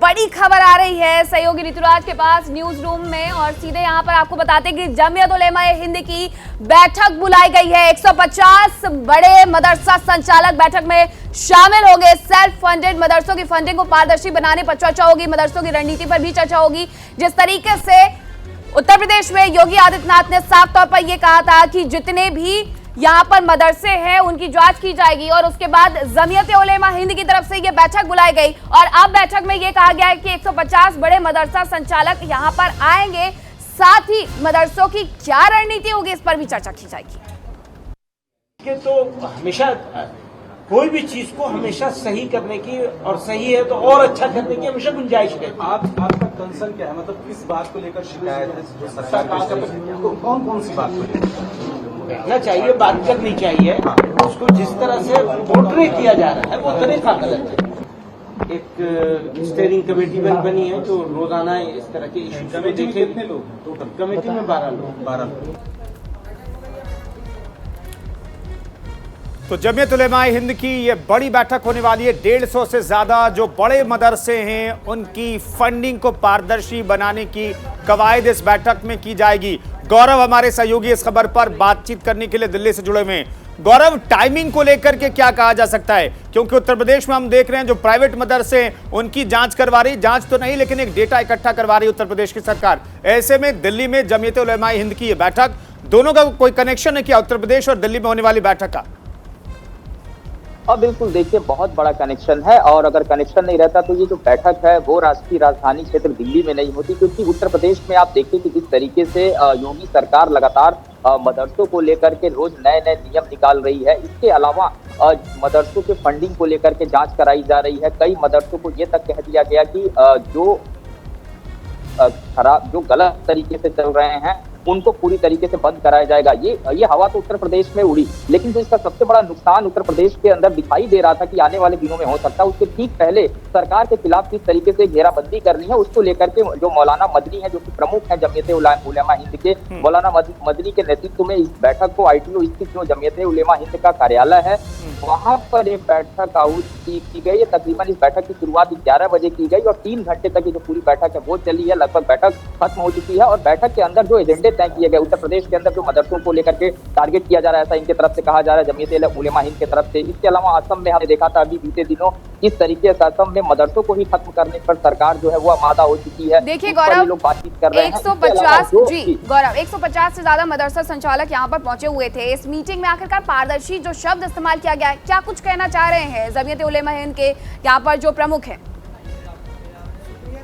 बड़ी खबर आ रही है सहयोगी ऋतुराज के पास न्यूज रूम में और सीधे यहां पर आपको बताते हैं कि जमीयत उलेमा ए हिंद की बैठक बुलाई गई है। 150 बड़े मदरसा संचालक बैठक में शामिल होंगे। सेल्फ फंडेड मदरसों की फंडिंग को पारदर्शी बनाने पर चर्चा होगी, मदरसों की रणनीति पर भी चर्चा होगी। जिस तरीके से उत्तर प्रदेश में योगी आदित्यनाथ ने साफ तौर पर यह कहा था कि जितने भी यहाँ पर मदरसे हैं उनकी जांच की जाएगी और उसके बाद जमीयत उलेमा हिंद की तरफ से ये बैठक बुलाई गई और अब बैठक में ये कहा गया है कि 150 बड़े मदरसा संचालक यहाँ पर आएंगे। साथ ही मदरसों की क्या रणनीति होगी इस पर भी चर्चा की जाएगी। तो हमेशा कोई भी चीज को हमेशा सही करने की और सही है तो और अच्छा करने की हमेशा गुंजाइश है। आपका कंसर्न क्या है, मतलब किस बात को लेकर शिकायत है जो सरकार कौन कौन सी बात को लेकर देखना चाहिए, बात करनी चाहिए। उसको जिस तरह से पोर्ट्रे किया जा रहा है वो तरीका गलत है। एक स्टेयरिंग कमेटी बनी है जो रोजाना इस तरह के इश्यूज को देखे। कितने लोग टोटल कमेटी में? 12 लोग। तो जमीयत उलेमा ए हिंद की ये बड़ी बैठक होने वाली है। 150 से ज्यादा जो बड़े मदरसे हैं उनकी फंडिंग को पारदर्शी बनाने की कवायद इस बैठक में की जाएगी। गौरव हमारे सहयोगी इस खबर पर बातचीत करने के लिए दिल्ली से जुड़े हुए हैं। गौरव, टाइमिंग को लेकर के क्या कहा जा सकता है, क्योंकि उत्तर प्रदेश में हम देख रहे हैं जो प्राइवेट मदरसे हैं उनकी जांच करवा रही, जांच तो नहीं लेकिन एक डेटा इकट्ठा करवा रही उत्तर प्रदेश की सरकार। ऐसे में दिल्ली में जमीयत उलेमा ए हिंद की ये बैठक, दोनों का कोई कनेक्शन है क्या उत्तर प्रदेश और दिल्ली में होने वाली बैठक का? अब बिल्कुल देखिए, बहुत बड़ा कनेक्शन है और अगर कनेक्शन नहीं रहता तो ये जो बैठक है वो राष्ट्रीय राजधानी क्षेत्र दिल्ली में नहीं होती, क्योंकि उत्तर प्रदेश में आप देखिए कि जिस तरीके से योगी सरकार लगातार मदरसों को लेकर के रोज नए नए नियम निकाल रही है। इसके अलावा मदरसों के फंडिंग को लेकर के जांच कराई जा रही है। कई मदरसों को ये तक कह दिया गया कि जो गलत तरीके से चल रहे हैं उनको पूरी तरीके से बंद कराया जाएगा। ये हवा तो उत्तर प्रदेश में उड़ी, लेकिन जो इसका सबसे बड़ा नुकसान उत्तर प्रदेश के अंदर दिखाई दे रहा था कि आने वाले दिनों में हो सकता है, उसके ठीक पहले सरकार के खिलाफ किस तरीके से घेराबंदी करनी है उसको लेकर के जो मौलाना मदनी है, जो कि प्रमुख है जमीयत उलेमा हिंद के, मौलाना मदनी के नेतृत्व में इस बैठक को ITO स्थित जो जमीयत उलेमा हिंद का कार्यालय है वहां पर एक बैठक आयोजित की गई है। तकरीबन इस बैठक की शुरुआत 11 बजे की गई और 3 घंटे तक ये जो पूरी बैठक है वो चली है। लगभग बैठक खत्म हो चुकी है और बैठक के अंदर जो एजेंडे तय किए गए उत्तर प्रदेश के अंदर जो मदरसों को लेकर के टारगेट किया जा रहा है, ऐसा इनके तरफ से कहा जा रहा है जमीयत उलेमा हिंद की तरफ से। इसके अलावा असम में हमने देखा था अभी बीते दिनों किस तरीके से असम में मदरसों को ही खत्म करने पर सरकार जो है वो आमादा हो चुकी है। देखिए गौरव, लोग बातचीत कर रहे हैं। 150 से ज्यादा मदरसा संचालक यहाँ पर पहुंचे हुए थे। इस मीटिंग में आखिरकार पारदर्शी जो शब्द इस्तेमाल किया गया है, क्या कुछ कहना चाह रहे हैं जमीयत उलेमा हिंद के यहाँ पर जो प्रमुख है?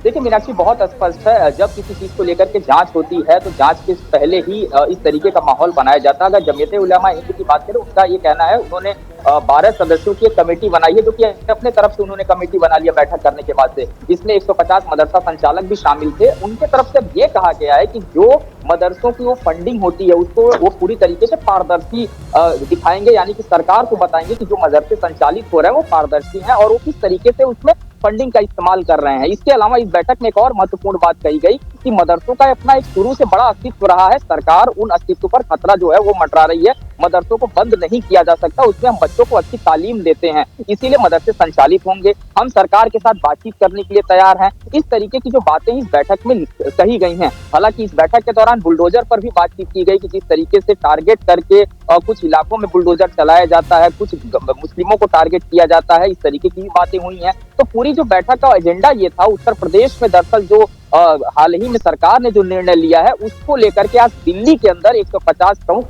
देखिए मीनाक्षी, बहुत स्पष्ट है, जब किसी चीज को लेकर के जांच होती है तो जांच के पहले ही इस तरीके का माहौल बनाया जाता है। अगर जमीयत उलेमा हिंद की बात करें, उनका ये कहना है, उन्होंने 12 सदस्यों की एक कमेटी बनाई है, जो कि अपने तरफ से उन्होंने कमेटी बना लिया बैठक करने के बाद से। इसमें 150 मदरसा संचालक भी शामिल थे। उनके तरफ से ये कहा गया है कि जो मदरसों की वो फंडिंग होती है उसको वो पूरी तरीके से पारदर्शी दिखाएंगे, यानी कि सरकार को बताएंगे कि जो मदरसे संचालित हो रहे हैं वो पारदर्शी हैं और वो किस तरीके से उसमें फंडिंग का इस्तेमाल कर रहे हैं। इसके अलावा इस बैठक में एक और महत्वपूर्ण बात कही गई कि मदरसों का अपना एक शुरू से बड़ा अस्तित्व रहा है। सरकार उन अस्तित्व पर खतरा जो है वो मंडरा रही है। मदरसों को बंद नहीं किया जा सकता, उसमें हम बच्चों को अच्छी तालीम देते हैं, इसीलिए मदरसे संचालित होंगे। हम सरकार के साथ बातचीत करने के लिए तैयार हैं। इस तरीके की जो बातें इस बैठक में कही गई हैं। हालांकि इस बैठक के दौरान बुलडोजर पर भी बातचीत की गई कि जिस तरीके से टारगेट करके कुछ इलाकों में बुलडोजर चलाया जाता है, कुछ मुस्लिमों को टारगेट किया जाता है, इस तरीके की भी बातें हुई हैं। तो पूरी जो बैठक का एजेंडा ये था, उत्तर प्रदेश में दरअसल जो हाल ही में सरकार ने जो निर्णय लिया है उसको लेकर के आज दिल्ली के अंदर 150 प्रमुख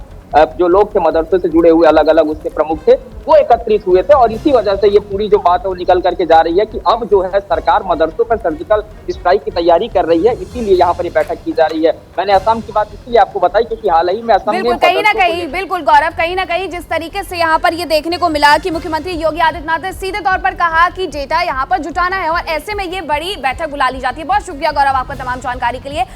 जो लोग थे मदरसों से जुड़े हुए, अलग अलग उसके प्रमुख थे, वो एकत्रित हुए थे और इसी वजह से ये पूरी जो बात है वो निकल करके जा रही है कि अब जो है सरकार मदरसों पर सर्जिकल स्ट्राइक की तैयारी कर रही है, इसीलिए यहाँ पर ये बैठक की जा रही है। मैंने असम की बात इसलिए आपको बताई क्योंकि हाल ही में असम में कहीं ना कहीं, बिल्कुल गौरव, कहीं ना कहीं जिस तरीके से यहाँ पर ये देखने को मिला कि मुख्यमंत्री योगी आदित्यनाथ ने सीधे तौर पर कहा कि डेटा यहाँ पर जुटाना है और ऐसे में ये बड़ी बैठक बुला ली जाती है। बहुत शुक्रिया गौरव आपका तमाम जानकारी के लिए।